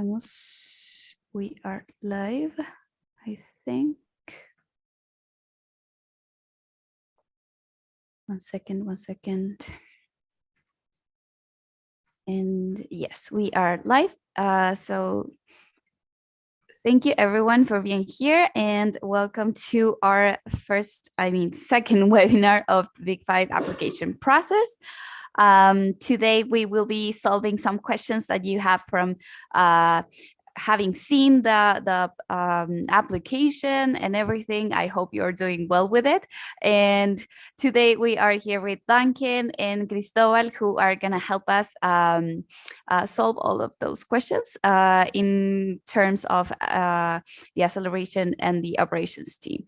Estamos, we are live, I think. One second. And yes, we are live. So thank you everyone for being here and welcome to our second webinar of Big Five application process. Today we will be solving some questions that you have from having seen the application and everything. I hope you're doing well with it. And today we are here with Duncan and Cristobal, who are going to help us solve all of those questions in terms of the acceleration and the operations team.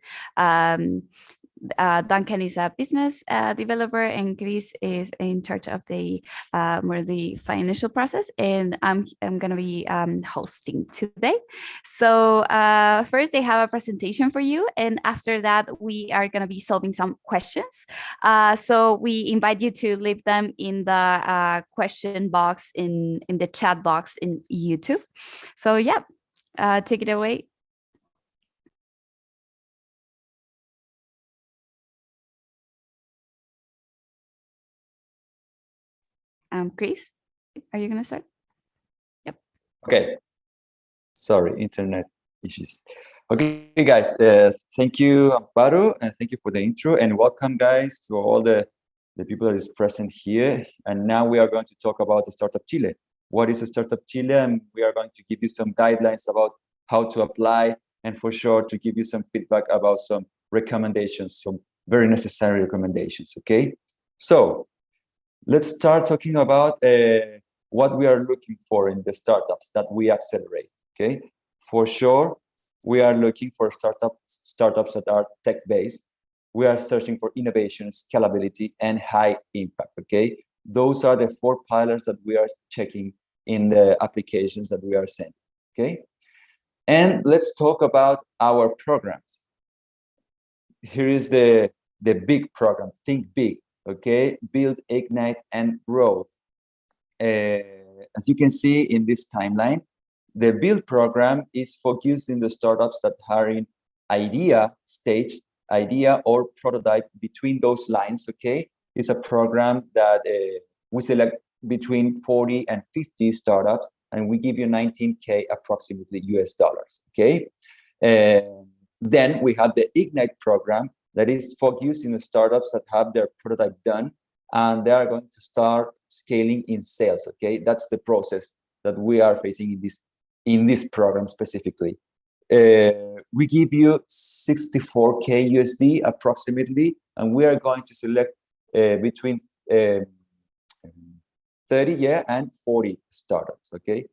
Duncan is a business developer and Chris is in charge of the more the financial process, and I'm going to be hosting today. So first they have a presentation for you, and after that we are going to be solving some questions. So we invite you to leave them in the question box in the chat box in YouTube. So yeah, take it away. Chris, are you going to start? Yep. Okay. Sorry, internet issues. Okay, guys, thank you, Amparo, and thank you for the intro, and welcome, guys, to all the people that is present here. And now we are going to talk about the Startup Chile. What is a Startup Chile? And we are going to give you some guidelines about how to apply, and for sure to give you some feedback about some recommendations, some very necessary recommendations, okay? So let's start talking about what we are looking for in the startups that we accelerate, okay? For sure, we are looking for startups that are tech-based. We are searching for innovation, scalability, and high impact, okay? Those are the 4 pillars that we are checking in the applications that we are sending, okay? And let's talk about our programs. Here is the big program, think big, okay? Build, ignite, and grow. As you can see in this timeline, the build program is focused in the startups that are in idea stage, idea or prototype between those lines, okay? It's a program that we select between 40 and 50 startups, and we give you 19K approximately US dollars, okay? Then we have the Ignite program that is focused in the startups that have their prototype done, and they are going to start scaling in sales, okay? That's the process that we are facing in this program specifically. We give you 64K USD approximately, and we are going to select between 30 and 40 startups, okay?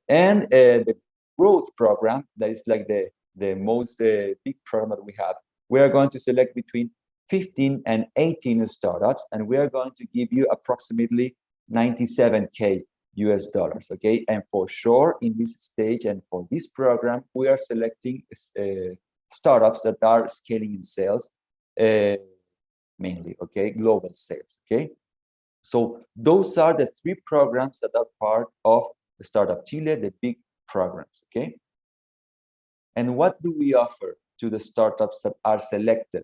And the growth program, that is like the most big program that we have, we are going to select between 15 and 18 startups, and we are going to give you approximately 97K US dollars, okay? And for sure, in this stage and for this program, we are selecting startups that are scaling in sales, mainly, okay? Global sales, okay? So those are the 3 programs that are part of the Startup Chile, the big programs, okay? And what do we offer to the startups that are selected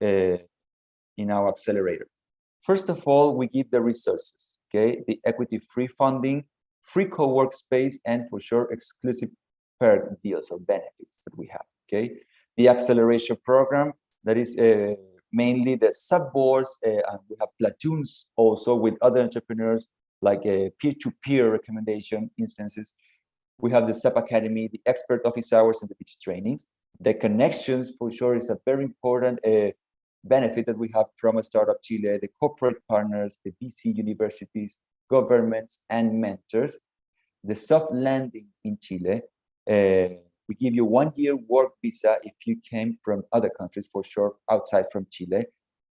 in our accelerator? First of all, we give the resources, okay? The equity-free funding, free co-work space, and for sure, exclusive perk deals or benefits that we have, okay? The acceleration program, that is mainly the subboards, and we have platoons also with other entrepreneurs, like peer-to-peer recommendation instances. We have the SAP Academy, the expert office hours, and the pitch trainings. The connections, for sure, is a very important benefit that we have from a Startup Chile, the corporate partners, the VC universities, governments, and mentors. The soft landing in Chile, we give you 1-year work visa if you came from other countries, for sure, outside from Chile.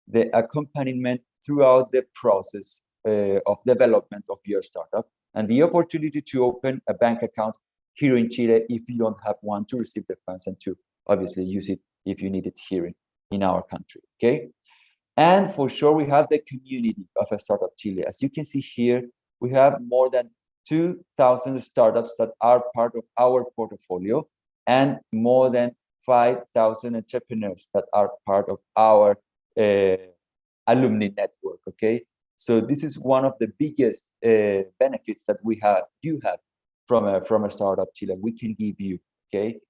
The accompaniment throughout the process of development of your startup, and the opportunity to open a bank account here in Chile if you don't have one, to receive the funds and to obviously use it if you need it here in our country, okay? And for sure, we have the community of a Startup Chile. As you can see here, we have more than 2,000 startups that are part of our portfolio and more than 5,000 entrepreneurs that are part of our alumni network. Okay, so this is one of the biggest benefits that you have from a startup Chile. We can give you. Okay,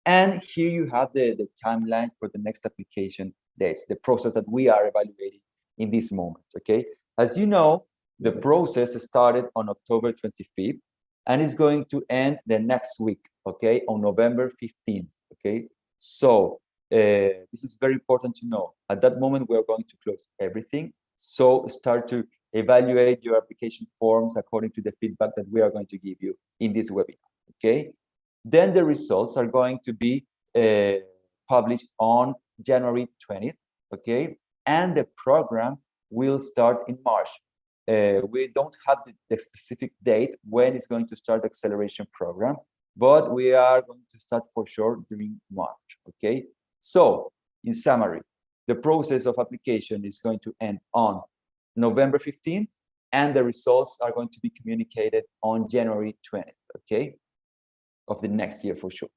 and here you have the timeline for the next application dates, the process that we are evaluating in this moment. Okay, as you know, the process started on October 25th and is going to end the next week. Okay, on November 15th. Okay, so this is very important to know. At that moment, we are going to close everything. So start to evaluate your application forms according to the feedback that we are going to give you in this webinar. Okay, then the results are going to be published on January 20th. Okay, and the program will start in March. We don't have the specific date when it's going to start the acceleration program, but we are going to start for sure during March. Okay, so in summary, the process of application is going to end on November 15th, and the results are going to be communicated on January 20th. Okay, of the next year for sure.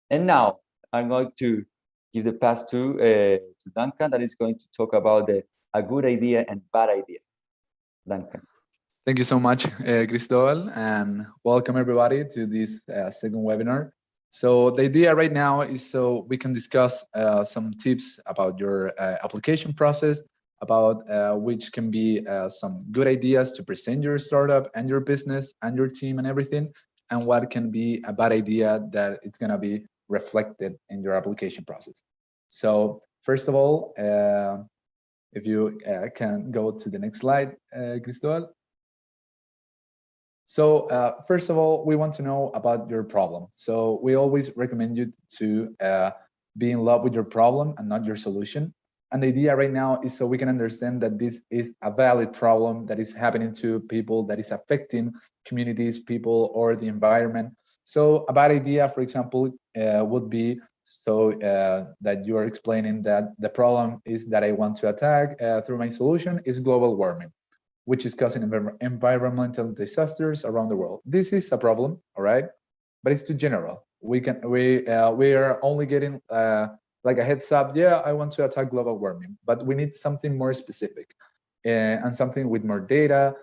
And now I'm going to give the pass to Duncan, that is going to talk about a good idea and bad idea. Duncan. Thank you so much, Cristobal, and welcome everybody to this second webinar. So the idea right now is so we can discuss some tips about your application process, about which can be some good ideas to present your startup and your business and your team and everything, and what can be a bad idea that it's going to be reflected in your application process. So first of all, if you can go to the next slide, Cristobal. So first of all, we want to know about your problem. So we always recommend you to be in love with your problem and not your solution. And the idea right now is so we can understand that this is a valid problem that is happening to people, that is affecting communities, people, or the environment. So a bad idea, for example, would be so that you are explaining that the problem is that I want to attack through my solution is global warming, which is causing environmental disasters around the world. This is a problem, all right, but it's too general. We are only getting like a heads up. Yeah, I want to attack global warming, but we need something more specific and something with more data,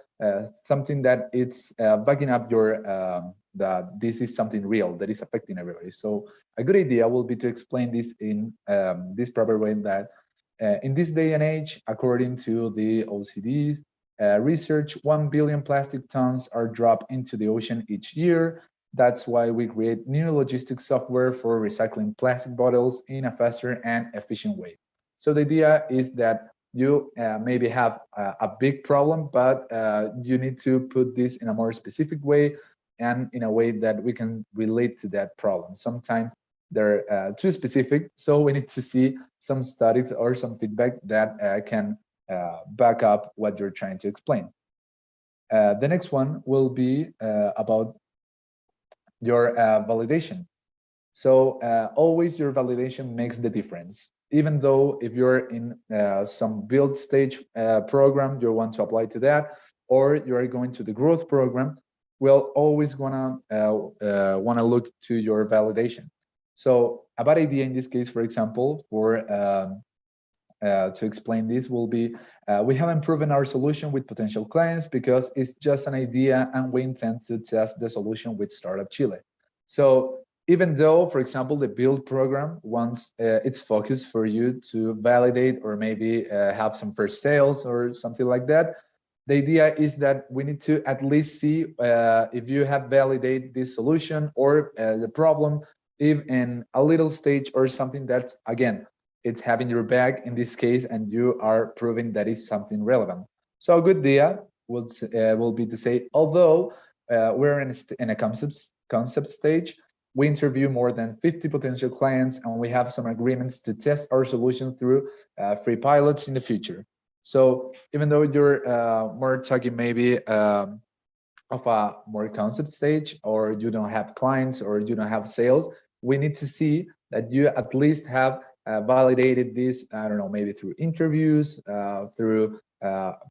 something that it's backing up your that this is something real that is affecting everybody. So a good idea will be to explain this in this proper way that in this day and age, according to the OCDs, research, 1 billion plastic tons are dropped into the ocean each year. That's why we create new logistics software for recycling plastic bottles in a faster and efficient way. So the idea is that you maybe have a big problem, but you need to put this in a more specific way and in a way that we can relate to that problem. Sometimes they're too specific, so we need to see some studies or some feedback that can back up what you're trying to explain. The next one will be about your validation. So always your validation makes the difference. Even though if you're in some build stage program, you want to apply to that, or you're going to the growth program, we'll always wanna look to your validation. So a bad idea in this case, for example, for to explain this will be, we haven't proven our solution with potential clients because it's just an idea and we intend to test the solution with Startup Chile. So even though, for example, the build program wants its focus for you to validate or maybe have some first sales or something like that, the idea is that we need to at least see if you have validated this solution or the problem if in a little stage or something that's, again, it's having your back in this case and you are proving that is something relevant. So a good idea will be to say, although we're in a concept stage, we interview more than 50 potential clients and we have some agreements to test our solution through free pilots in the future. So even though you're more talking maybe of a more concept stage, or you don't have clients or you don't have sales, we need to see that you at least have validated this, I don't know, maybe through interviews, through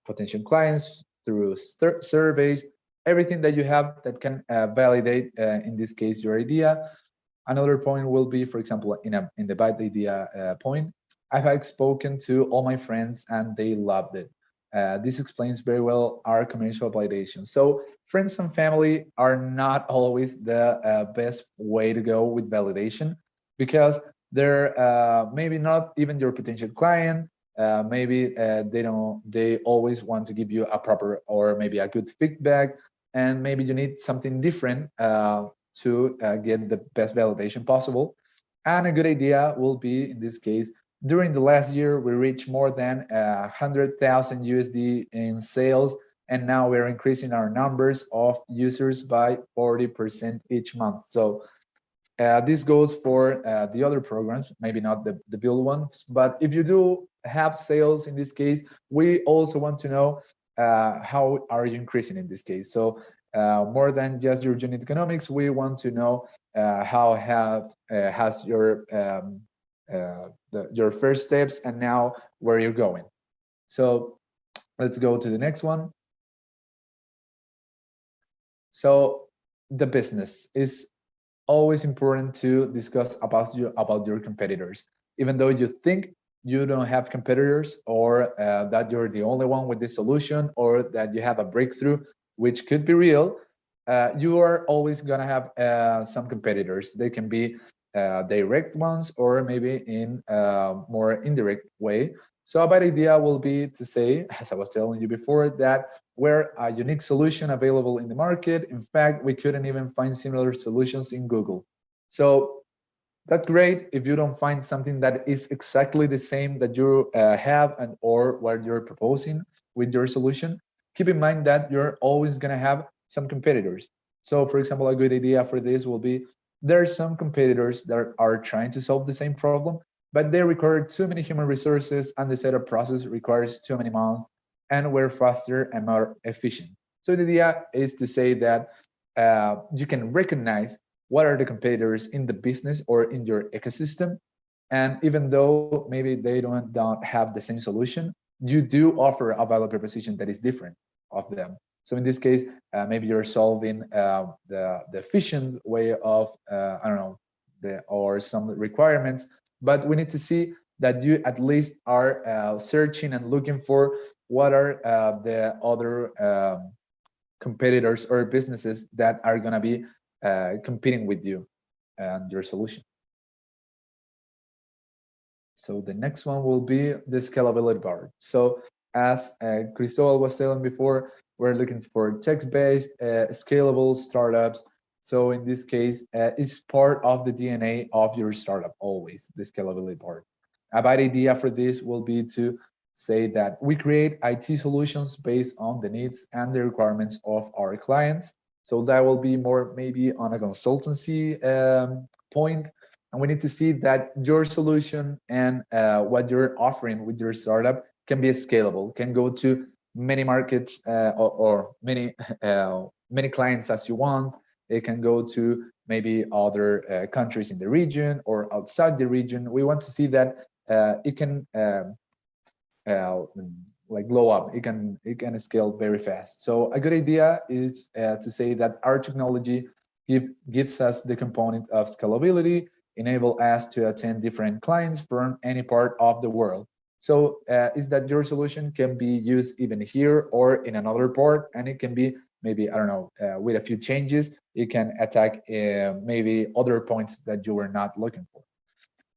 potential clients, through surveys, everything that you have that can validate, in this case, your idea. Another point will be, for example, in the bad idea point, I've spoken to all my friends and they loved it. This explains very well our commercial validation. So friends and family are not always the best way to go with validation, because they're maybe not even your potential client. Maybe they always want to give you a proper or maybe a good feedback, and maybe you need something different to get the best validation possible. And a good idea will be, in this case, during the last year, we reached more than 100,000 USD in sales, and now we're increasing our numbers of users by 40% each month. So this goes for the other programs, maybe not the build ones, but if you do have sales in this case, we also want to know how are you increasing in this case. So more than just your unit economics, we want to know how has your first steps and now where you're going. So let's go to the next one. So the business is always important to discuss about your competitors. Even though you think you don't have competitors, or that you're the only one with this solution, or that you have a breakthrough, which could be real, you are always going to have some competitors. They can be direct ones, or maybe in a more indirect way. So a bad idea will be to say, as I was telling you before, that we're a unique solution available in the market. In fact, we couldn't even find similar solutions in Google. So that's great if you don't find something that is exactly the same that you have and or what you're proposing with your solution. Keep in mind that you're always going to have some competitors. So for example, a good idea for this will be, there are some competitors that are trying to solve the same problem, but they require too many human resources, and the setup process requires too many months, and we're faster and more efficient. So the idea is to say that you can recognize what are the competitors in the business or in your ecosystem, and even though maybe they don't have the same solution, you do offer a value proposition that is different of them. So in this case, maybe you're solving the efficient way of I don't know, or some requirements, but we need to see that you at least are searching and looking for what are the other competitors or businesses that are going to be competing with you and your solution. So the next one will be the scalability part. So as Cristobal was telling before, we're looking for text-based, scalable startups. So in this case, it's part of the DNA of your startup, always, the scalability part. A bad idea for this will be to say that we create IT solutions based on the needs and the requirements of our clients. So that will be more maybe on a consultancy point. And we need to see that your solution and what you're offering with your startup can be scalable, can go to many markets or many clients as you want. It can go to maybe other countries in the region or outside the region. We want to see that it can like blow up. It can scale very fast. So a good idea is to say that our technology gives us the component of scalability, enable us to attend different clients from any part of the world. So is that your solution can be used even here or in another part, and it can be maybe, I don't know, with a few changes, it can attack maybe other points that you were not looking for.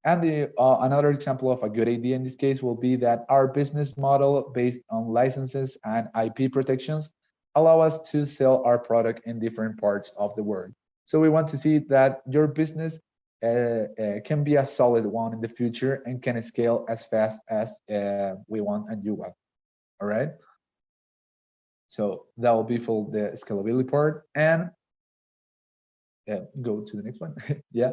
And another example of a good idea in this case will be that our business model based on licenses and IP protections allow us to sell our product in different parts of the world. So we want to see that your business can be a solid one in the future and can scale as fast as we want and you want. All right. So that will be for the scalability part. And go to the next one. Yeah.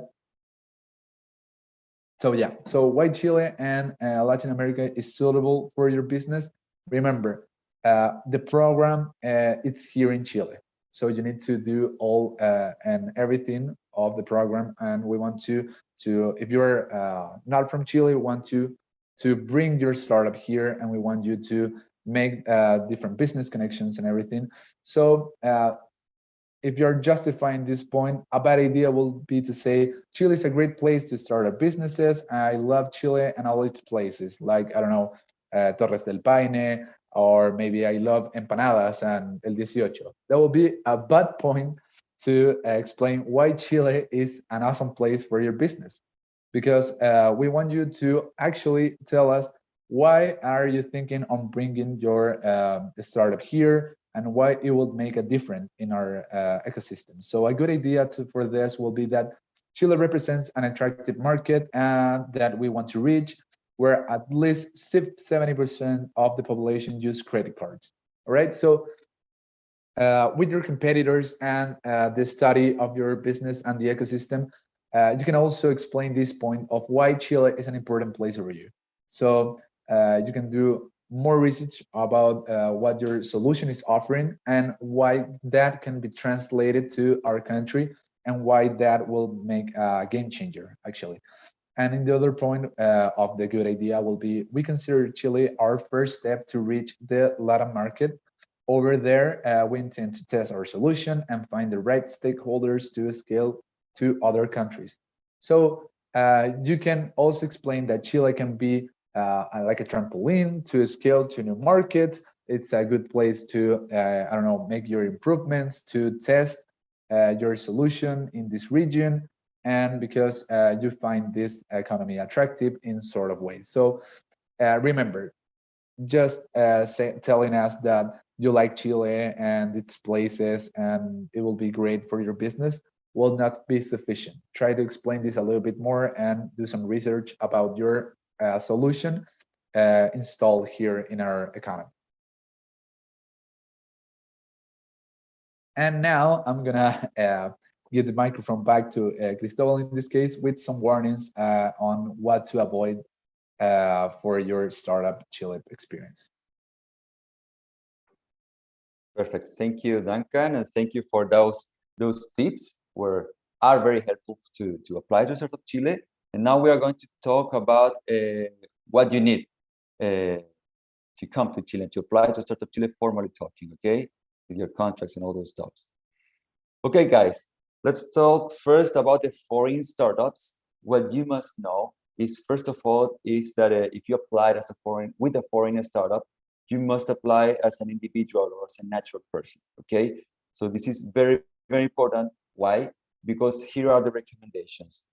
So yeah, so why Chile and Latin America is suitable for your business? Remember, the program it's here in Chile, so you need to do all and everything of the program. And we want to if you're not from Chile, we want to bring your startup here, and we want you to make different business connections and everything. So if you're justifying this point, a bad idea will be to say Chile is a great place to start up businesses. I love Chile and all its places, like, I don't know, Torres del Paine, or maybe I love empanadas and el 18. That will be a bad point to explain why Chile is an awesome place for your business, because we want you to actually tell us why are you thinking on bringing your startup here, and why it will make a difference in our ecosystem. So a good idea for this will be that Chile represents an attractive market and that we want to reach, where at least 70% of the population use credit cards. All right, so with your competitors and the study of your business and the ecosystem, you can also explain this point of why Chile is an important place for you. So you can do more research about what your solution is offering and why that can be translated to our country, and why that will make a game changer, actually. And in the other point of the good idea will be, we consider Chile our first step to reach the Latin market. Over there, we intend to test our solution and find the right stakeholders to scale to other countries. So you can also explain that Chile can be like a trampoline to scale to new markets. It's a good place to, I don't know, make your improvements, to test your solution in this region, and because you find this economy attractive in sort of ways. So remember, just telling us that you like Chile and its places and it will be great for your business will not be sufficient. Try to explain this a little bit more and do some research about your solution installed here in our economy. And now I'm gonna give the microphone back to Cristobal in this case, with some warnings on what to avoid for your startup Chile experience. Perfect. Thank you, Duncan, and thank you for those tips are very helpful to apply to Startup Chile. And now we are going to talk about what you need to come to Chile, to apply to Startup Chile, formally talking, okay? With your contracts and all those stuff. Okay, guys, let's talk first about the foreign startups. What you must know is, first of all, is that if you applied as with a foreign startup, you must apply as an individual or as a natural person, okay? So this is very, very important. Why? Because here are the recommendations.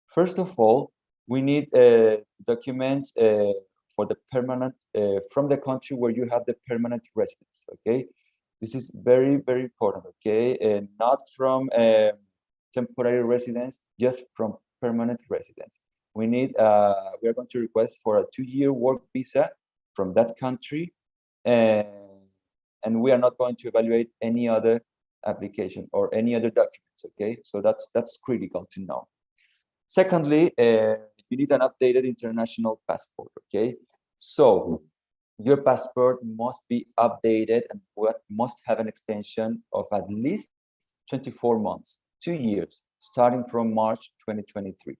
First of all, we need documents for the permanent, from the country where you have the permanent residence, okay? This is very, very important, okay? And not from temporary residence, just from permanent residence. We need, we are going to request for a 2-year work visa from that country, and we are not going to evaluate any other application or any other documents, okay? So that's critical to know. Secondly, you need an updated international passport, okay? So your passport must be updated and must have an extension of at least 24 months, 2 years, starting from March 2023.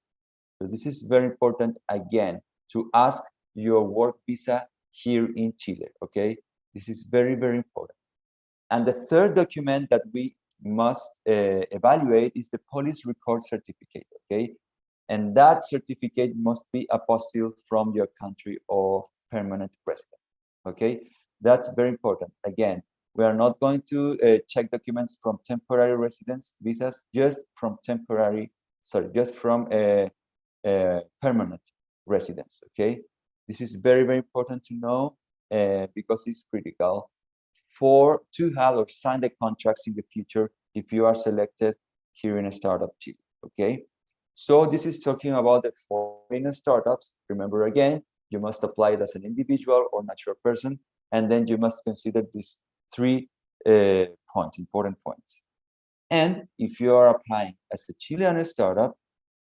So this is very important, again, to ask your work visa here in Chile, okay? This is very, very important. And the third document that we must evaluate is the police record certificate, okay? And that certificate must be apostilled from your country of permanent residence, okay? That's very important. Again, we are not going to check documents from temporary residence visas, just from permanent residence, okay? This is very, very important to know because it's critical to have or sign the contracts in the future if you are selected here in a Startup Chile, okay? So this is talking about the foreign startups. Remember, again, you must apply it as an individual or natural person, and then you must consider these 3 important points. And if you are applying as a Chilean startup,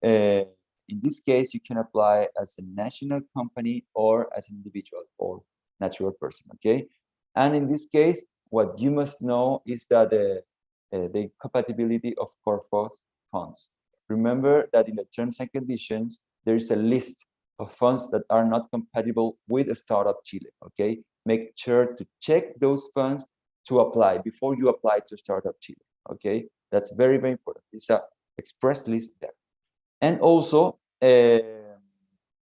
in this case, you can apply as a national company or as an individual or natural person, okay? And in this case, what you must know is that the compatibility of corporate funds. Remember that in the terms and conditions, there is a list of funds that are not compatible with a Startup Chile, okay? make sure to check those funds to apply before you apply to Startup Chile. Okay, that's very, very important. It's a express list there. And also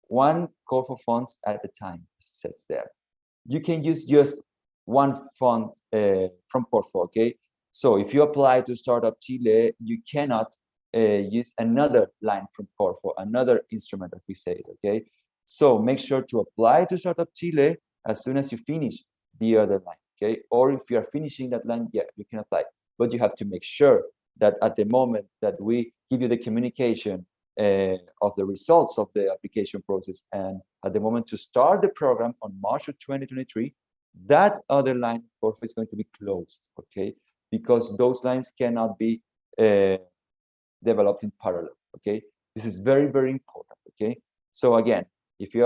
one call for funds at a time says there. You can use just one fund from Corfo, okay? So if you apply to Startup Chile, you cannot use another line from Corfo, another instrument that we say, okay? So make sure to apply to Startup Chile as soon as you finish the other line, okay? Or if you are finishing that line, yeah, you can apply. But you have to make sure that at the moment that we give you the communication of the results of the application process, and at the moment to start the program on March of 2023, that other line of course is going to be closed, okay? Because those lines cannot be developed in parallel, okay? This is very, very important, okay? So again, if you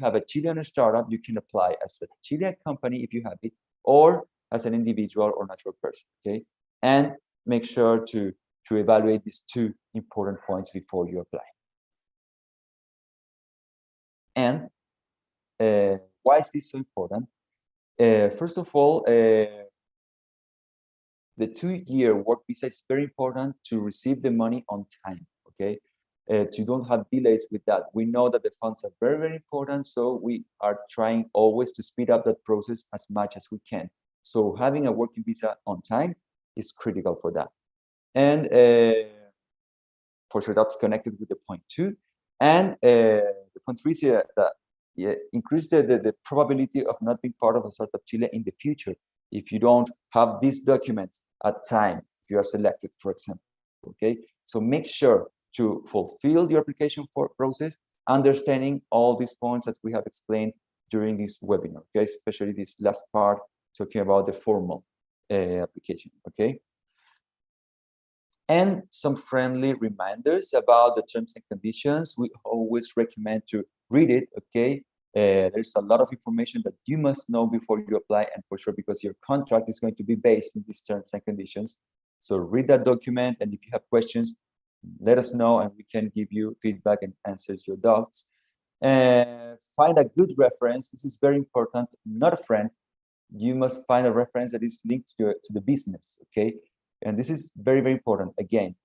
have a Chilean startup, you can apply as a Chilean company if you have it, or as an individual or natural person, okay? And make sure to evaluate these two important points before you apply. And why is this so important? First of all, the 2-year work visa is very important to receive the money on time, okay? To don't have delays with that. We know that the funds are very, very important, so we are trying always to speed up that process as much as we can. So having a working visa on time is critical for that. And for sure, that's connected with the point 2. And the point 3 is that increase the probability of not being part of a Startup Chile in the future if you don't have these documents at time, if you are selected, for example, okay? So make sure to fulfill the application process, understanding all these points that we have explained during this webinar, okay? Especially this last part, talking about the formal application, okay? And some friendly reminders about the terms and conditions. We always recommend to read it, okay? There's a lot of information that you must know before you apply, and for sure, because your contract is going to be based in these terms and conditions. So read that document, and if you have questions, let us know, and we can give you feedback and answers your doubts. Find a good reference. This is very important, not a friend. You must find a reference that is linked to the business, okay? And this is very, very important, again,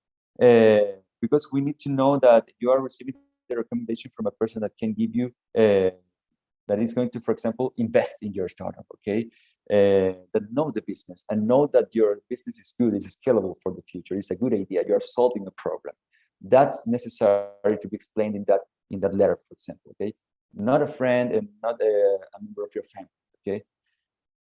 because we need to know that you are receiving the recommendation from a person that can give you, that is going to, for example, invest in your startup, okay? That know the business and know that your business is good, it's scalable for the future, it's a good idea, you're solving a problem. That's necessary to be explained in that letter, for example, okay? Not a friend and not a member of your family, okay?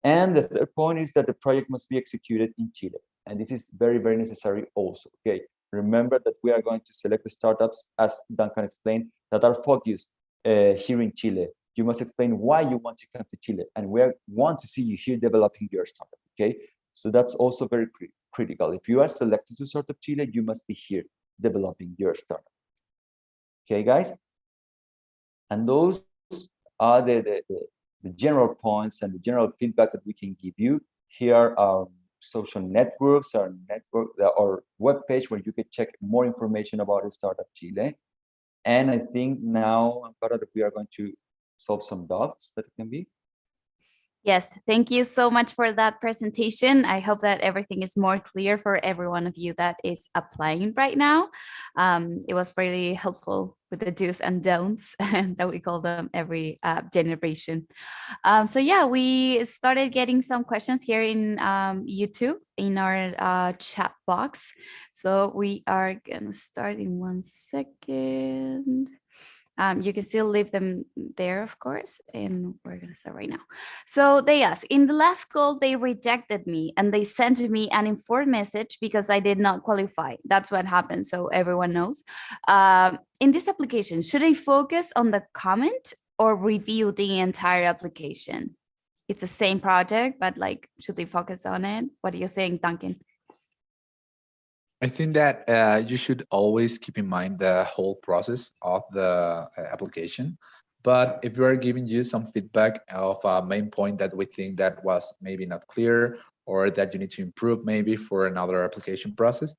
And the third point is that the project must be executed in Chile. And this is very, very necessary also, okay? Remember that we are going to select the startups, as Duncan explained, that are focused here in Chile. You must explain why you want to come to Chile, and we want to see you here developing your startup, okay? So that's also very critical. If you are selected to Startup Chile, you must be here developing your startup. Okay, guys? And those are the general points and the general feedback that we can give you. Here are social networks, our webpage where you can check more information about Startup Chile. And I think now, Amparo, that we are going to solve some doubts that can be. Yes, thank you so much for that presentation. I hope that everything is more clear for every one of you that is applying right now. It was really helpful with the do's and don'ts that we call them every generation. So yeah, we started getting some questions here in YouTube in our chat box. So we are gonna start in 1 second. You can still leave them there, of course, and we're gonna start right now. So they ask, in the last call, they rejected me and they sent me an informed message because I did not qualify. That's what happened, so everyone knows. In this application, should I focus on the comment or review the entire application? It's the same project, but like, should they focus on it? What do you think, Duncan? I think that you should always keep in mind the whole process of the application. But if we are giving you some feedback of a main point that we think that was maybe not clear or that you need to improve maybe for another application process,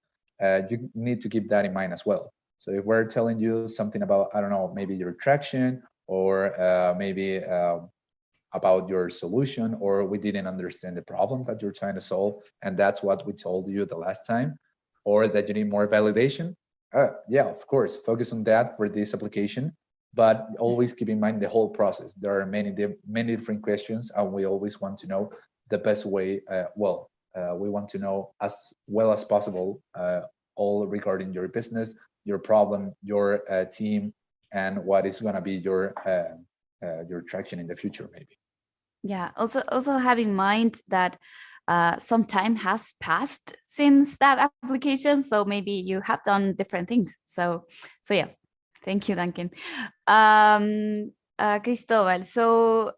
you need to keep that in mind as well. So if we're telling you something about, I don't know, maybe your traction or maybe about your solution, or we didn't understand the problem that you're trying to solve, and that's what we told you the last time, or that you need more validation. Yeah, of course, focus on that for this application, but always keep in mind the whole process. There are many different questions, and we always want to know the best way. We want to know as well as possible all regarding your business, your problem, your team, and what is going to be your traction in the future, maybe. Yeah. Also have in mind that some time has passed since that application, so maybe you have done different things. So yeah. Thank you, Duncan. Cristobal, so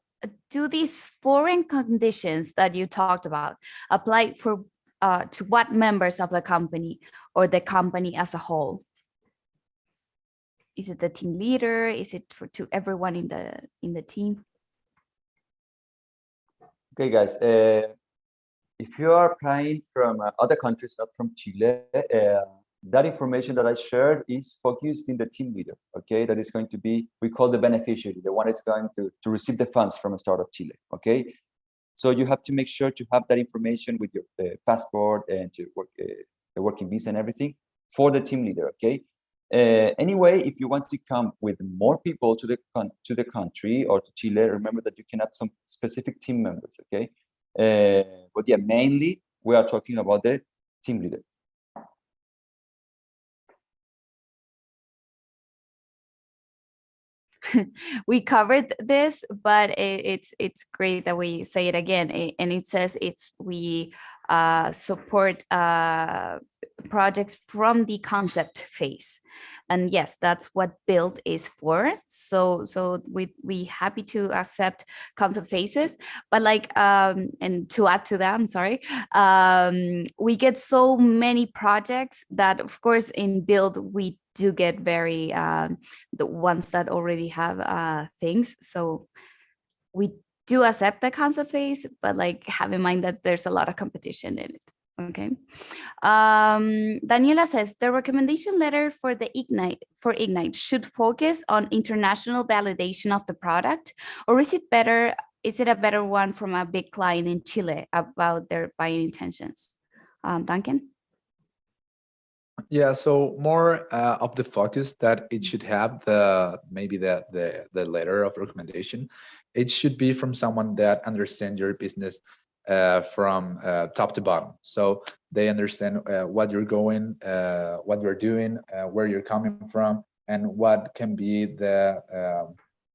do these foreign conditions that you talked about apply for to what members of the company or the company as a whole? Is it the team leader? Is it to everyone in the team? Okay, guys. If you are applying from other countries, not from Chile, that information that I shared is focused in the team leader. Okay, that is going to be, we call the beneficiary, the one that's going to receive the funds from a Startup Chile. Okay, so you have to make sure to have that information with your passport and to work, the working visa and everything for the team leader. Okay. Anyway, if you want to come with more people to the country or to Chile, remember that you can add some specific team members. Okay. But yeah, mainly we are talking about the team leader. We covered this, but it's great that we say it again. And it says if we support projects from the concept phase, and yes, that's what build is for. So we happy to accept concept phases, but like and to add to that, I'm sorry, we get so many projects that of course in build we do get very the ones that already have things. So we do accept the concept phase, but like have in mind that there's a lot of competition in it. Okay. Daniela says the recommendation letter for the Ignite should focus on international validation of the product, or is it better? Is it a better one from a big client in Chile about their buying intentions? Duncan? Yeah, so more of the focus that it should have maybe the letter of recommendation. It should be from someone that understands your business from top to bottom. So they understand what you're going, what you're doing, where you're coming from, and what can be the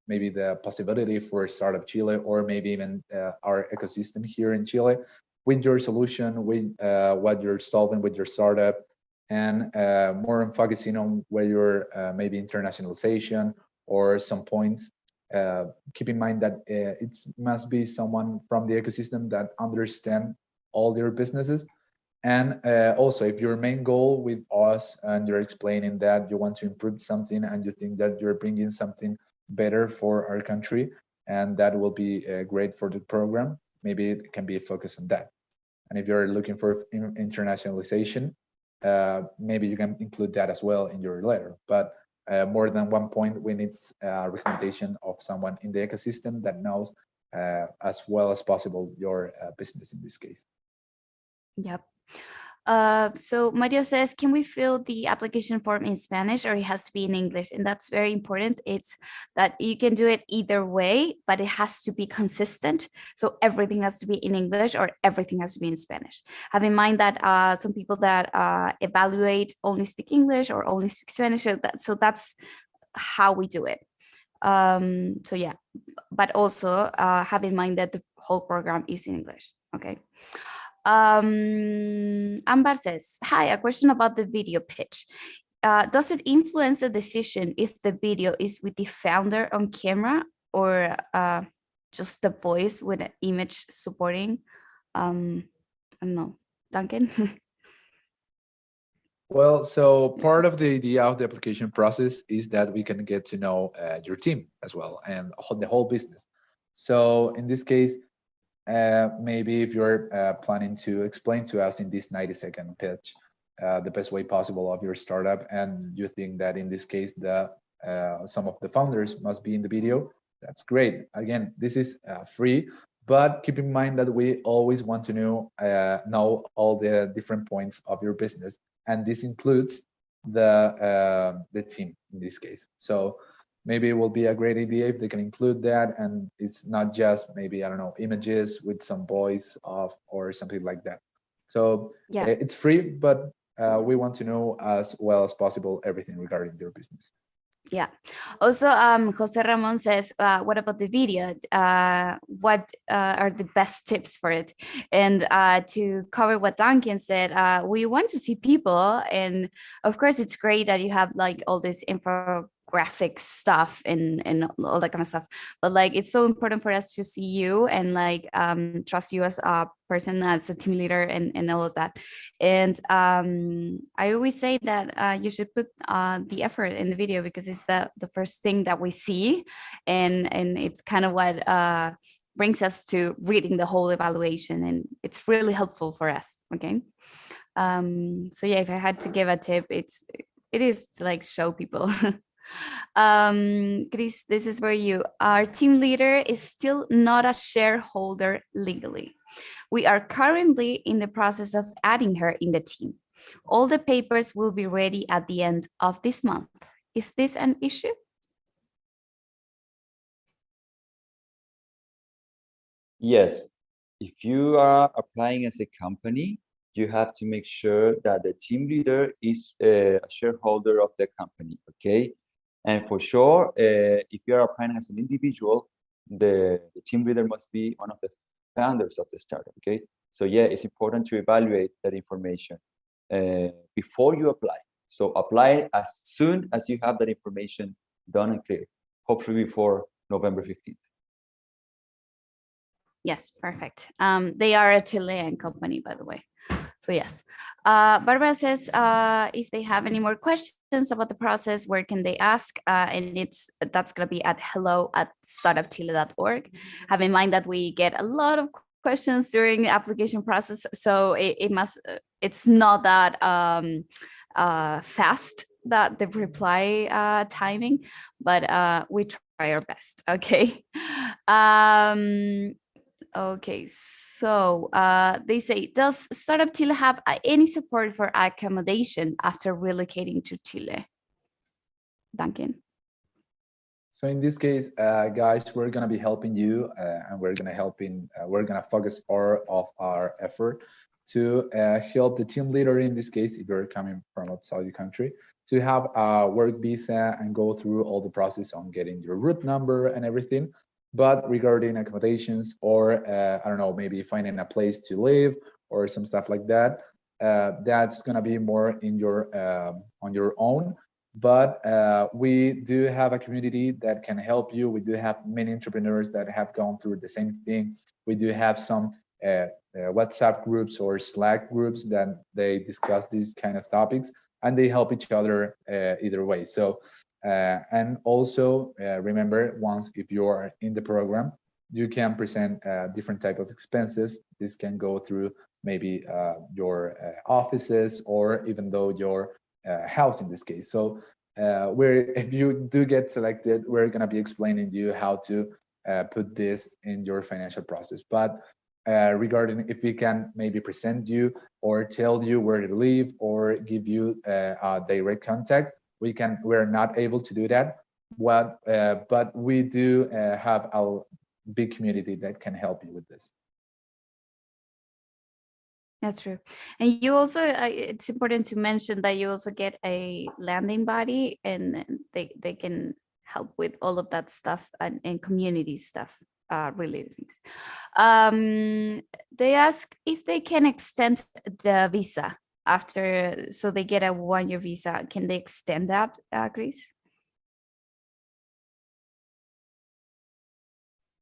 maybe the possibility for Startup Chile, or maybe even our ecosystem here in Chile with your solution, with what you're solving with your startup, and more on focusing on where your maybe internationalization or some points. Keep in mind that it must be someone from the ecosystem that understand all your businesses. And also, if your main goal with us and you're explaining that you want to improve something and you think that you're bringing something better for our country and that will be great for the program, maybe it can be a focus on that. And if you're looking for internationalization, maybe you can include that as well in your letter. But more than one point, we need a recommendation of someone in the ecosystem that knows as well as possible your business in this case. Yep. So Mario says, can we fill the application form in Spanish or it has to be in English? And that's very important. It's that you can do it either way, but it has to be consistent. So everything has to be in English or everything has to be in Spanish. Have in mind that some people that evaluate only speak English or only speak Spanish. So that's how we do it. So yeah, but also have in mind that the whole program is in English. Okay. Ambar says, hi, a question about the video pitch. Does it influence the decision if the video is with the founder on camera or just the voice with an image supporting? I don't know. Duncan? Well, so part of the idea of the application process is that we can get to know your team as well and the whole business. So in this case, maybe if you're planning to explain to us in this 90-second pitch the best way possible of your startup, and you think that in this case the some of the founders must be in the video, That's great. Again, this is free, but keep in mind that we always want to know all the different points of your business, and this includes the team in this case. So maybe it will be a great idea if they can include that, and it's not just maybe, I don't know, images with some voice of or something like that. So Yeah. it's free, but we want to know as well as possible everything regarding your business. Yeah. Also, Jose Ramon says, what about the video? What are the best tips for it? And to cover what Duncan said, we want to see people. And of course, it's great that you have like all this infographic stuff and all that kind of stuff. But like, it's so important for us to see you and like trust you as a person, as a team leader and all of that. And I always say that you should put the effort in the video because it's the first thing that we see, and it's kind of what brings us to reading the whole evaluation, and it's really helpful for us. Okay. So yeah, if I had to give a tip, it is to like show people. Chris, this is where our team leader is still not a shareholder legally. We are currently in the process of adding her in the team. All the papers will be ready at the end of this month. Is this an issue? Yes, if you are applying as a company, you have to make sure that the team leader is a shareholder of the company, okay? And for sure, if you are applying as an individual, the team leader must be one of the founders of the startup, okay? So yeah, it's important to evaluate that information before you apply. So apply as soon as you have that information done and clear, hopefully before November 15th. Yes, perfect. They are a Chilean company, by the way. So yes. Barbara says if they have any more questions about the process, where can they ask? And that's going to be at hello@startupchile.org. Have in mind that we get a lot of questions during the application process, so it's not that fast, that the reply timing, but we try our best. Okay. Okay, so they say, does Startup Chile have any support for accommodation after relocating to Chile? Duncan. So in this case, guys, we're gonna be helping you, and we're gonna focus all of our effort to help the team leader in this case, if you're coming from outside the country, to have a work visa and go through all the process on getting your root number and everything. But regarding accommodations or I don't know, maybe finding a place to live or some stuff like that, that's gonna be more in your on your own. But we do have a community that can help you. We do have many entrepreneurs that have gone through the same thing. We do have some WhatsApp groups or Slack groups that they discuss these kind of topics, and they help each other either way. So and also remember, once if you are in the program, you can present different type of expenses. This can go through maybe your offices, or even though your house in this case. So if you do get selected, we're going to be explaining you how to put this in your financial process. But regarding if we can maybe present you or tell you where to live or give you a direct contact, we're not able to do that. But we do have a big community that can help you with this. That's true. And you also, it's important to mention that you also get a landing body, and they can help with all of that stuff and community stuff, related things. They ask if they can extend the visa after, so they get a 1-year visa. Can they extend that, Chris?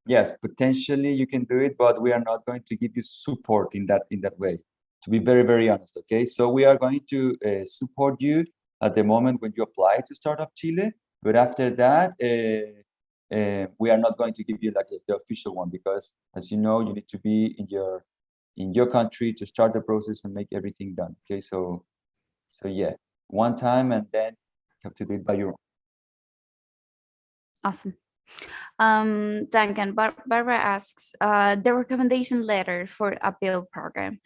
Yes, potentially you can do it, but we are not going to give you support in that way. To be very, very honest, okay? So we are going to support you at the moment when you apply to Startup Chile, but after that, we are not going to give you like the official one, because as you know, you need to be in your country to start the process and make everything done. Okay, so yeah, one time, and then you have to do it by your own. Awesome. Duncan, Barbara asks, the recommendation letter for a build program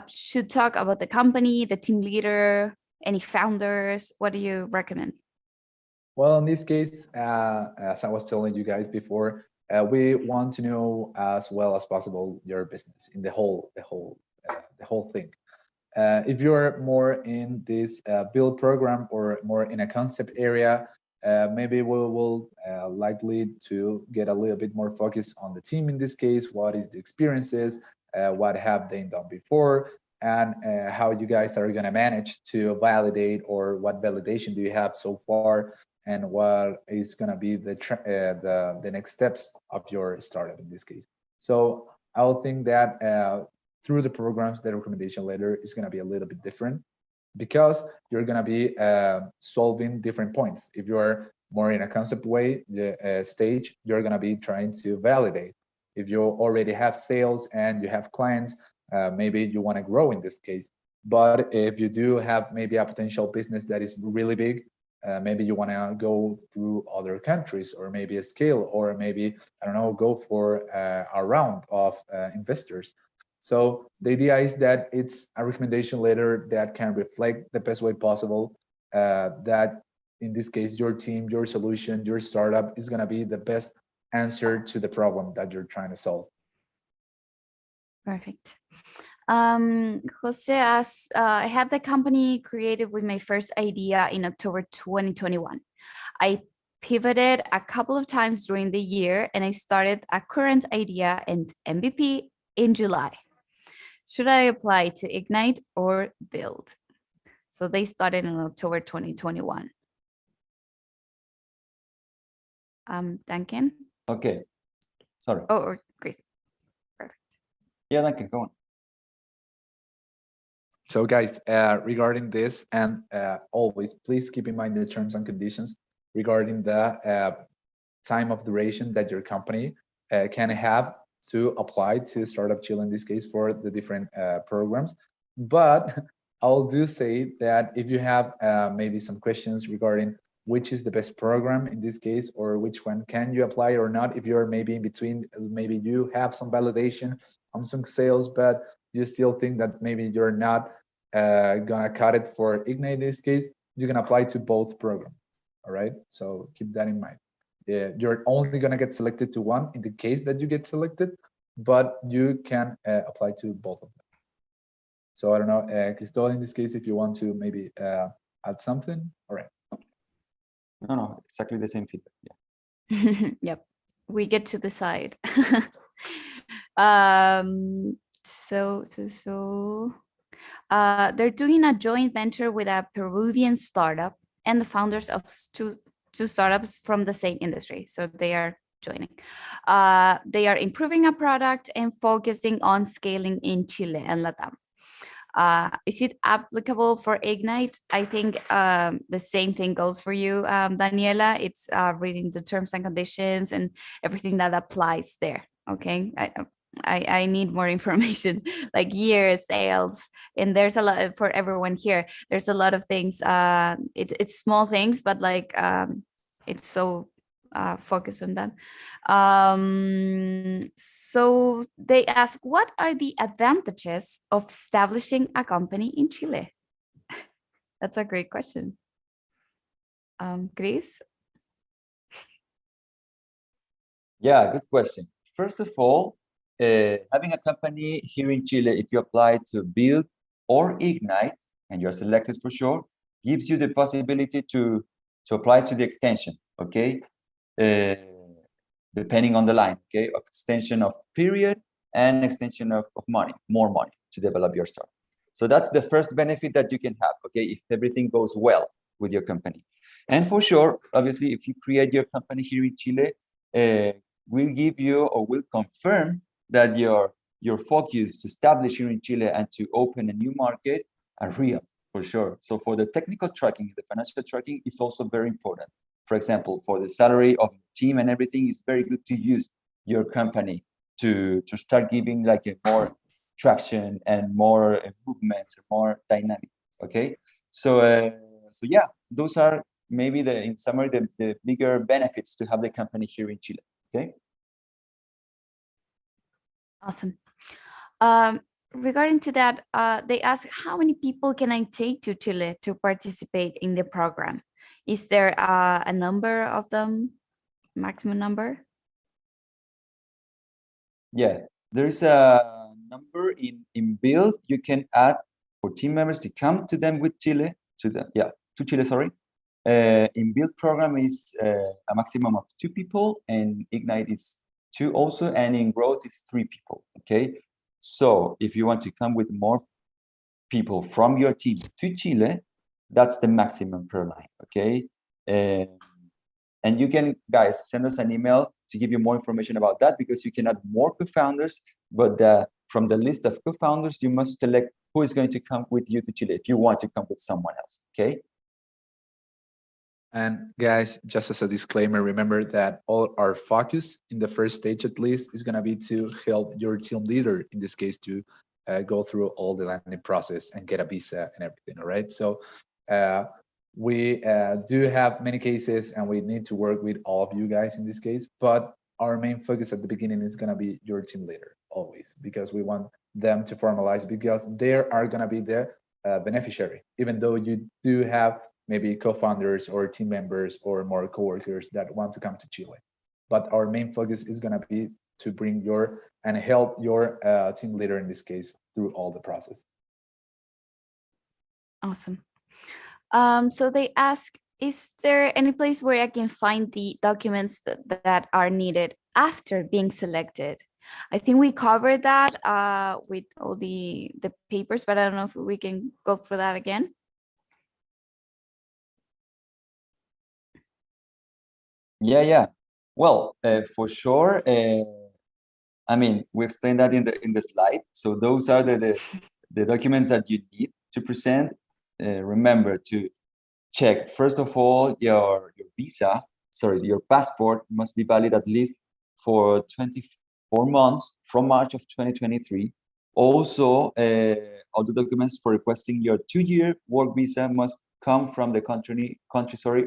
should talk about the company, the team leader, any founders. What do you recommend? Well, in this case, as I was telling you guys before, we want to know as well as possible your business in the whole thing. If you're more in this build program or more in a concept area, maybe we will likely to get a little bit more focus on the team in this case. What is the experiences? What have they done before? And how you guys are going to manage to validate, or what validation do you have so far? And what is going to be the next steps of your startup in this case? So I'll think that through the programs, the recommendation letter is going to be a little bit different, because you're going to be solving different points. If you're more in a concept way stage, you're going to be trying to validate. If you already have sales and you have clients, maybe you want to grow in this case. But if you do have maybe a potential business that is really big, maybe you want to go through other countries, or maybe a scale, or maybe, I don't know, go for a round of investors. So the idea is that it's a recommendation letter that can reflect the best way possible, that in this case, your team, your solution, your startup is going to be the best answer to the problem that you're trying to solve. Perfect. Jose asks, I had the company created with my first idea in October 2021. I pivoted a couple of times during the year, and I started a current idea and MVP in July. Should I apply to Ignite or Build? So they started in October 2021. Duncan? Okay. Sorry. Oh, or Chris. Perfect. Yeah, Duncan, go on. So guys, regarding this, and always please keep in mind the terms and conditions regarding the time of duration that your company can have to apply to Startup Chile in this case for the different programs. But I'll do say that if you have maybe some questions regarding which is the best program in this case, or which one can you apply or not, if you're maybe in between, maybe you have some validation on some sales, but you still think that maybe you're not gonna cut it for Ignite in this case, you can apply to both programs. All right, so keep that in mind. You're only gonna get selected to one in the case that you get selected, but you can apply to both of them. So I don't know, Cristobal, in this case, if you want to maybe add something. All right. No, exactly the same feedback. Yeah. Yep, we get to decide. They're doing a joint venture with a Peruvian startup and the founders of two startups from the same industry. So they are joining. They are improving a product and focusing on scaling in Chile and Latam. Is it applicable for Ignite? I think the same thing goes for you, Daniela. It's reading the terms and conditions and everything that applies there. Okay. I need more information, like years, sales, and there's a lot for everyone here. There's a lot of things. It's small things, but like it's so focused on that. So they ask, what are the advantages of establishing a company in Chile? That's a great question. Chris? Yeah, good question. First of all, having a company here in Chile, if you apply to Build or Ignite, and you're selected for sure, gives you the possibility to apply to the extension, okay? Depending on the line, okay, of extension of period and extension of money, more money to develop your startup. So that's the first benefit that you can have, okay, if everything goes well with your company. And for sure, obviously, if you create your company here in Chile, we'll give you, or will confirm that your focus to establish here in Chile and to open a new market are real, for sure. So for the technical tracking, the financial tracking is also very important. For example, for the salary of the team and everything, it's very good to use your company to start giving like a more traction and more movements, more dynamic. Okay, so yeah, those are maybe in summary, the bigger benefits to have the company here in Chile. Okay. Awesome. Regarding to that, they ask, how many people can I take to Chile to participate in the program? Is there a number of them, maximum number? Yeah, there's a number in build you can add for team members to come to them with Chile, to Chile, sorry. In build program is a maximum of 2 people, and Ignite is 2 also, and in growth is 3 people, okay? So if you want to come with more people from your team to Chile, that's the maximum per line, okay? And you can, guys, send us an email to give you more information about that, because you can add more co-founders, but from the list of co-founders, you must select who is going to come with you to Chile if you want to come with someone else, okay? And guys, just as a disclaimer, remember that all our focus in the first stage, at least, is going to be to help your team leader, in this case, to go through all the landing process and get a visa and everything. All right. So we do have many cases, and we need to work with all of you guys in this case. But our main focus at the beginning is going to be your team leader always, because we want them to formalize, because they are going to be the beneficiary, even though you do have maybe co-founders or team members or more coworkers that want to come to Chile. But our main focus is going to be to bring your and help your team leader, in this case, through all the process. Awesome. So they ask, is there any place where I can find the documents that are needed after being selected? I think we covered that with all the papers, but I don't know if we can go through that again. Yeah. Well, for sure. I mean, we explained that in the slide. So those are the documents that you need to present. Remember to check, first of all, your visa. Sorry, your passport must be valid at least for 24 months from March of 2023. Also, all the documents for requesting your 2-year work visa must come from the country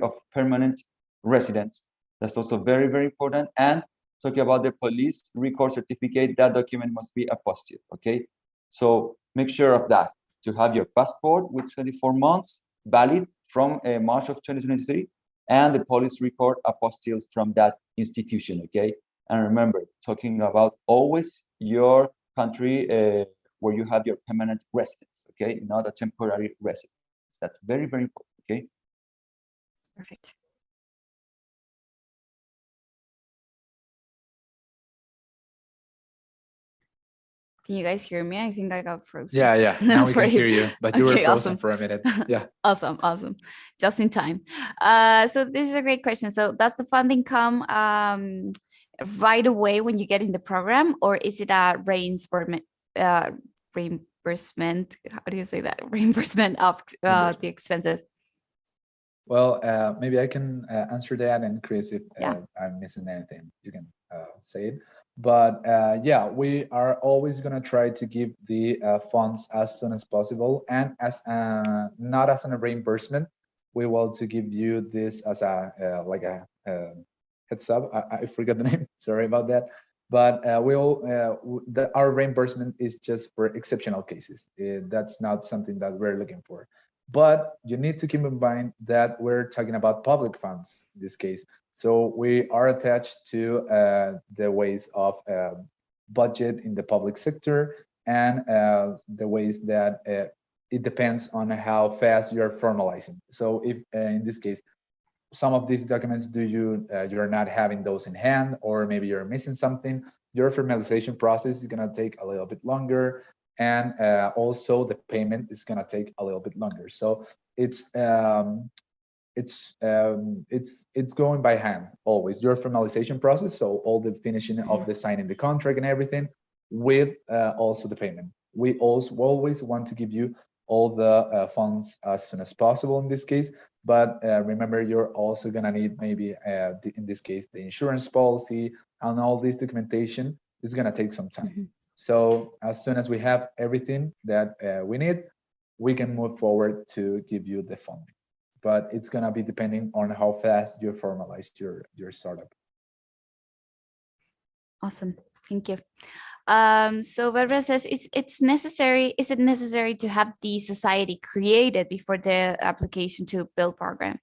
of permanent residence. That's also very, very important. And talking about the police record certificate, that document must be apostilled, okay? So make sure of that, to have your passport with 24 months valid from March of 2023, and the police record apostilled from that institution, okay? And remember, talking about always your country where you have your permanent residence, okay? Not a temporary residence. That's very, very important, okay? Perfect. Can you guys hear me? I think I got frozen. Yeah. Now we can hear you, but you were frozen awesome. for a minute. Yeah. Awesome. Just in time. So this is a great question. So does the funding come right away when you get in the program, or is it a reimbursement? Reimbursement? How do you say that? Reimbursement of the expenses. Well, maybe I can answer that, and Chris, if Yeah. I'm missing anything, you can say it. But yeah, we are always going to try to give the funds as soon as possible, and as not as a reimbursement. We want to give you this as a like a heads up. I forgot the name. Sorry about that. But our reimbursement is just for exceptional cases. That's not something that we're looking for. But you need to keep in mind that we're talking about public funds in this case. So we are attached to the ways of budget in the public sector, and the ways that it depends on how fast you're formalizing. So if in this case, some of these documents you're not having those in hand, or maybe you're missing something, your formalization process is going to take a little bit longer, and also the payment is going to take a little bit longer. So it's going by hand always, your formalization process. So all the finishing of the signing the contract and everything, with also the payment. We also always want to give you all the funds as soon as possible in this case. But remember, you're also going to need maybe, in this case, the insurance policy, and all this documentation is going to take some time. Mm-hmm. So as soon as we have everything that we need, we can move forward to give you the funding. but it's gonna be depending on how fast you formalize your startup. Awesome. Thank you. So Barbara says, is it necessary to have the society created before the application to build program?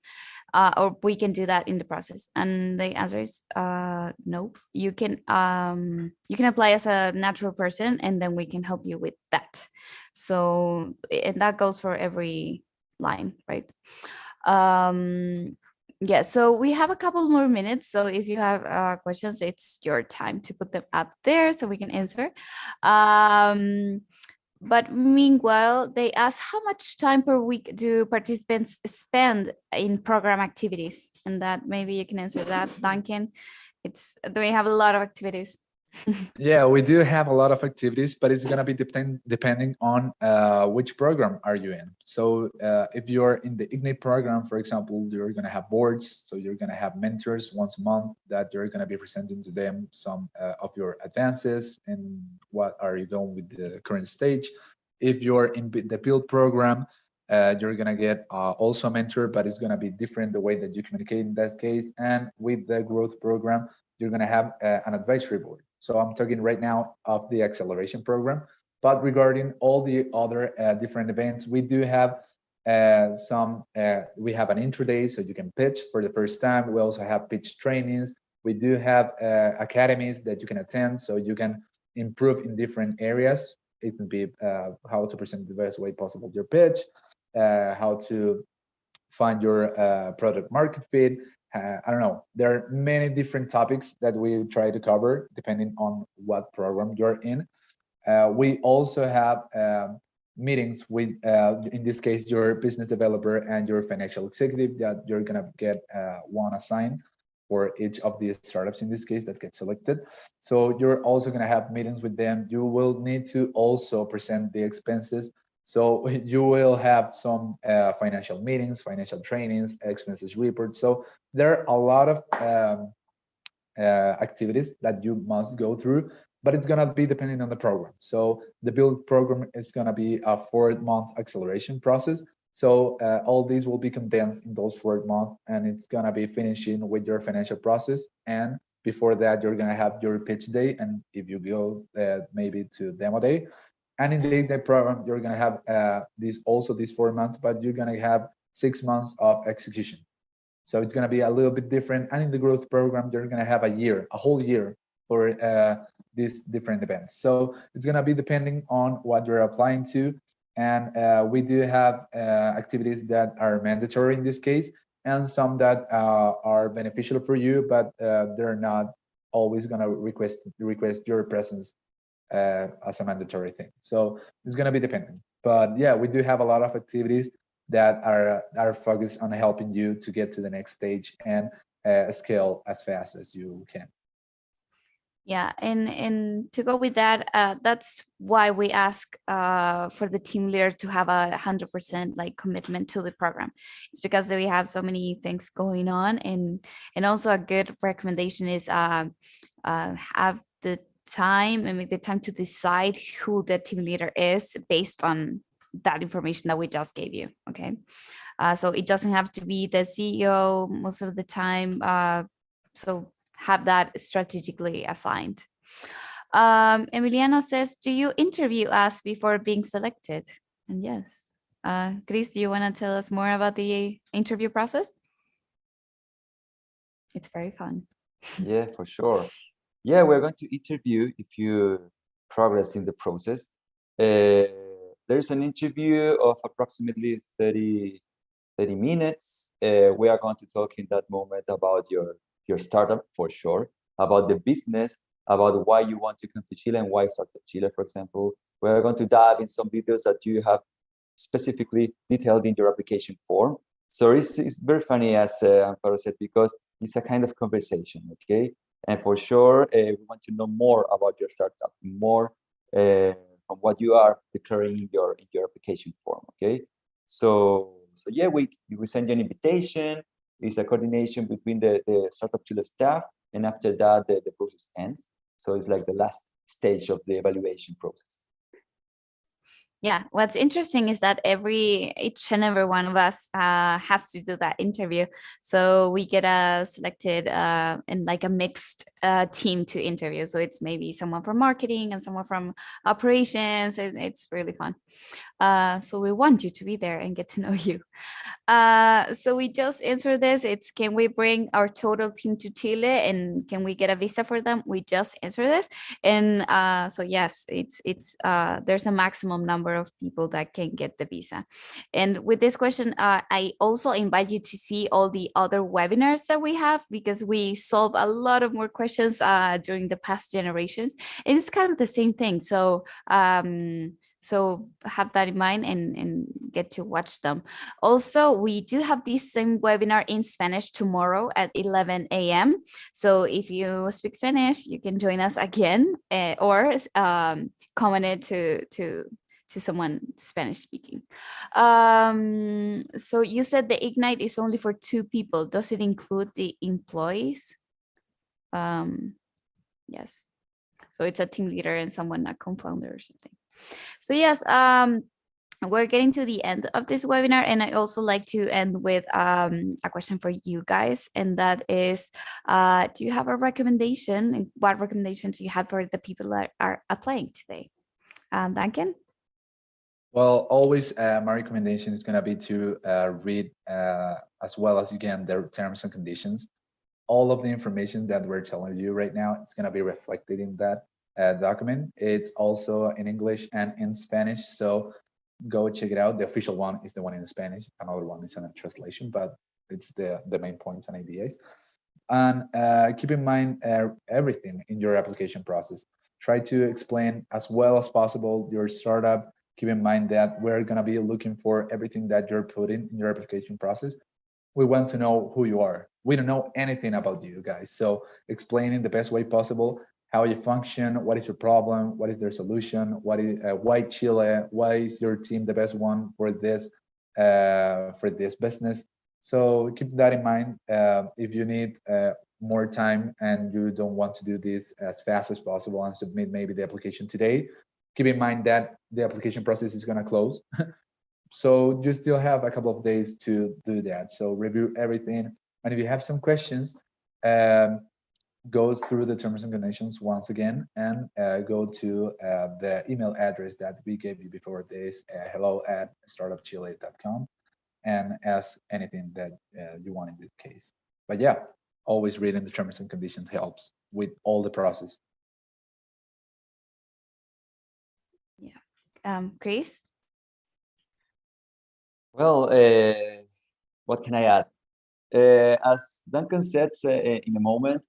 Or we can do that in the process? And the answer is no. You can apply as a natural person, and then we can help you with that. So, and that goes for every line, right? Yeah, so we have a couple more minutes, so if you have questions, it's your time to put them up there so we can answer. But meanwhile, they ask, how much time per week do participants spend in program activities? And that maybe you can answer that, Duncan. Do we have a lot of activities? Yeah, we do have a lot of activities, but it's gonna be depending on which program are you in. So if you're in the Ignite program, for example, you're gonna have boards. So you're gonna have mentors once a month that you're gonna be presenting to them some of your advances and what are you doing with the current stage. If you're in the build program, you're gonna get also a mentor, but it's gonna be different the way that you communicate in that case. And with the growth program, you're gonna have an advisory board. So I'm talking right now of the acceleration program. But regarding all the other different events, we do have we have an intro day, so you can pitch for the first time. We also have pitch trainings. We do have academies that you can attend, so you can improve in different areas. It can be how to present the best way possible your pitch, how to find your product market fit. I don't know. There are many different topics that we try to cover depending on what program you're in. We also have meetings with, in this case, your business developer and your financial executive that you're gonna get one assigned for each of the startups in this case that get selected. So you're also gonna have meetings with them. You will need to also present the expenses. So you will have some financial meetings, financial trainings, expenses reports. So there are a lot of activities that you must go through, but it's going to be depending on the program. So the build program is going to be a 4-month acceleration process. So all these will be condensed in those 4 months, and it's going to be finishing with your financial process. And before that, you're going to have your pitch day. And if you go maybe to demo day, and in the Ignite program, you're going to have these 4 months, but you're going to have 6 months of execution. So it's going to be a little bit different. And in the growth program, you're going to have a whole year for these different events. So it's going to be depending on what you're applying to. And we do have activities that are mandatory in this case, and some that are beneficial for you, but they're not always going to request your presence as a mandatory thing. So it's going to be dependent. But yeah, we do have a lot of activities that are focused on helping you to get to the next stage and scale as fast as you can. Yeah, and to go with that, that's why we ask for the team leader to have 100% like commitment to the program. It's because we have so many things going on, and also a good recommendation is have the time and make the time to decide who the team leader is based on that information that we just gave you. Okay, so it doesn't have to be the CEO most of the time. So have that strategically assigned. Emiliano says, do you interview us before being selected? And yes. Chris, do you want to tell us more about the interview process? It's very fun. Yeah, for sure. Yeah, we're going to interview if you progress in the process. There's an interview of approximately 30 minutes. We are going to talk in that moment about your startup, for sure, about the business, about why you want to come to Chile and why start Chile, for example. We're going to dive in some details that you have specifically detailed in your application form. So it's very funny, as Amparo said, because it's a kind of conversation, okay? And for sure, we want to know more about your startup, more from what you are declaring in your application form, okay? So yeah, we send you an invitation. It's a coordination between the Startup Chile staff, and after that, the process ends. So it's like the last stage of the evaluation process. Yeah, what's interesting is that each and every one of us has to do that interview. So we get selected in like a mixed team to interview. So it's maybe someone from marketing and someone from operations. And it's really fun. So we want you to be there and get to know you. So we just answered this. It's, can we bring our total team to Chile and can we get a visa for them? We just answered this. And so yes, there's a maximum number of people that can get the visa. And with this question, I also invite you to see all the other webinars that we have, because we solve a lot of more questions during the past generations. And it's kind of the same thing. So have that in mind and get to watch them. Also, we do have this same webinar in Spanish tomorrow at 11 a.m. So if you speak Spanish, you can join us again, or comment it to someone Spanish speaking. So you said the Ignite is only for 2 people. Does it include the employees? Yes. So it's a team leader and someone, a co-founder or something. So yes, we're getting to the end of this webinar, and I also like to end with a question for you guys, and that is, do you have a recommendation? And what recommendation do you have for the people that are applying today? Duncan? Well, always my recommendation is going to be to read as well as you can their terms and conditions. All of the information that we're telling you right now, it's going to be reflected in that document. It's also in English and in Spanish, so go check it out. The official one is the one in Spanish. Another one is in a translation, but it's the main points and ideas. And keep in mind everything in your application process. Try to explain as well as possible your startup. Keep in mind that we're going to be looking for everything that you're putting in your application process. We want to know who you are. We don't know anything about you guys. So explaining the best way possible how you function, what is your problem, what is their solution, why Chile, why is your team the best one for this business. So keep that in mind. If you need more time and you don't want to do this as fast as possible and submit maybe the application today, keep in mind that the application process is going to close. So you still have a couple of days to do that. So review everything. And if you have some questions, go through the terms and conditions once again, and go to the email address that we gave you before this, hello@startupchile.com, and ask anything that you want in this case. But yeah, always reading the terms and conditions helps with all the process. Yeah. Chris? Well, what can I add? As Duncan said in a moment,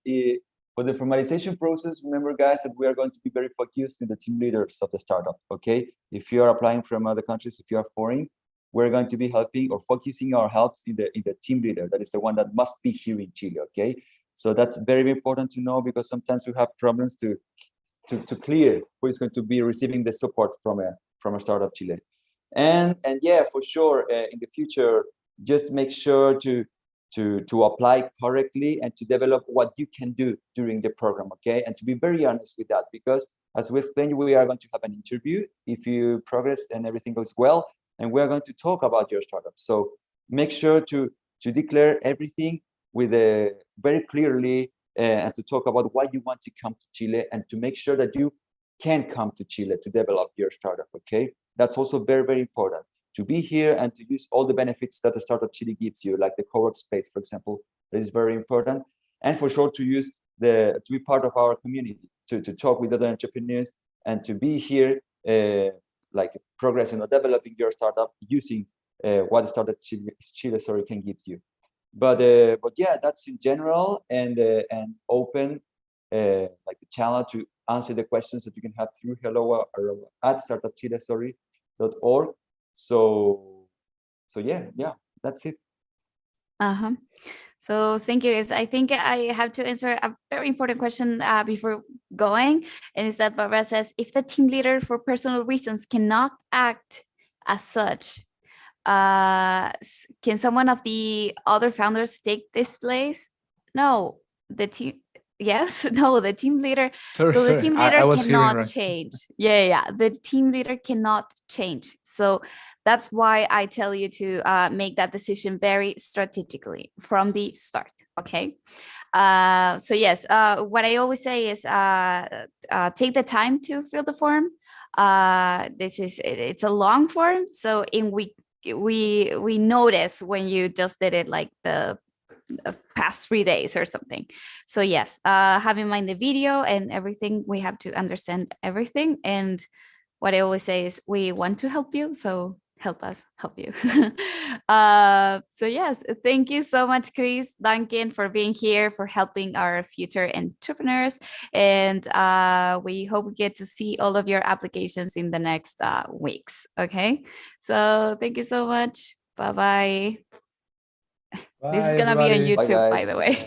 for the formalization process, remember, guys, that we are going to be very focused in the team leaders of the startup, okay? If you are applying from other countries, if you are foreign, we're going to be helping or focusing our helps in the team leader. That is the one that must be here in Chile, okay? So that's very important to know, because sometimes we have problems to clear who is going to be receiving the support from a startup Chile. And yeah, for sure, in the future, just make sure to apply correctly and to develop what you can do during the program, okay? And to be very honest with that, because as we explained, we are going to have an interview if you progress and everything goes well, and we are going to talk about your startup. So make sure to declare everything with very clearly, and to talk about why you want to come to Chile, and to make sure that you can come to Chile to develop your startup, okay? That's also very, very important, to be here and to use all the benefits that the Startup Chile gives you, like the co-work space, for example. That is very important. And for sure, to be part of our community, to talk with other entrepreneurs, and to be here, like progressing or developing your startup using what Startup Chile can give you. But yeah, that's in general, and open like the channel to answer the questions that you can have through hello@startupchile.org. So yeah, that's it. So thank you, guys. I think I have to answer a very important question before going, and it's that Barbara says, if the team leader for personal reasons cannot act as such, can someone of the other founders take this place? No, the team, Yes, no, the team leader. Sorry, So the sorry. team I leader was hearing cannot right. change. Yeah. The team leader cannot change. So that's why I tell you to make that decision very strategically from the start. Okay. So yes, what I always say is take the time to fill the form. It's a long form, so in we notice when you just did it like the past 3 days or something. So yes, have in mind the video and everything. We have to understand everything. And what I always say is we want to help you, so help us help you. So yes, thank you so much, Chris, Duncan, for being here, for helping our future entrepreneurs. And we hope we get to see all of your applications in the next weeks. Okay, so thank you so much. Bye bye. This is Bye, gonna be on everybody. Bye, YouTube, by guys. the way.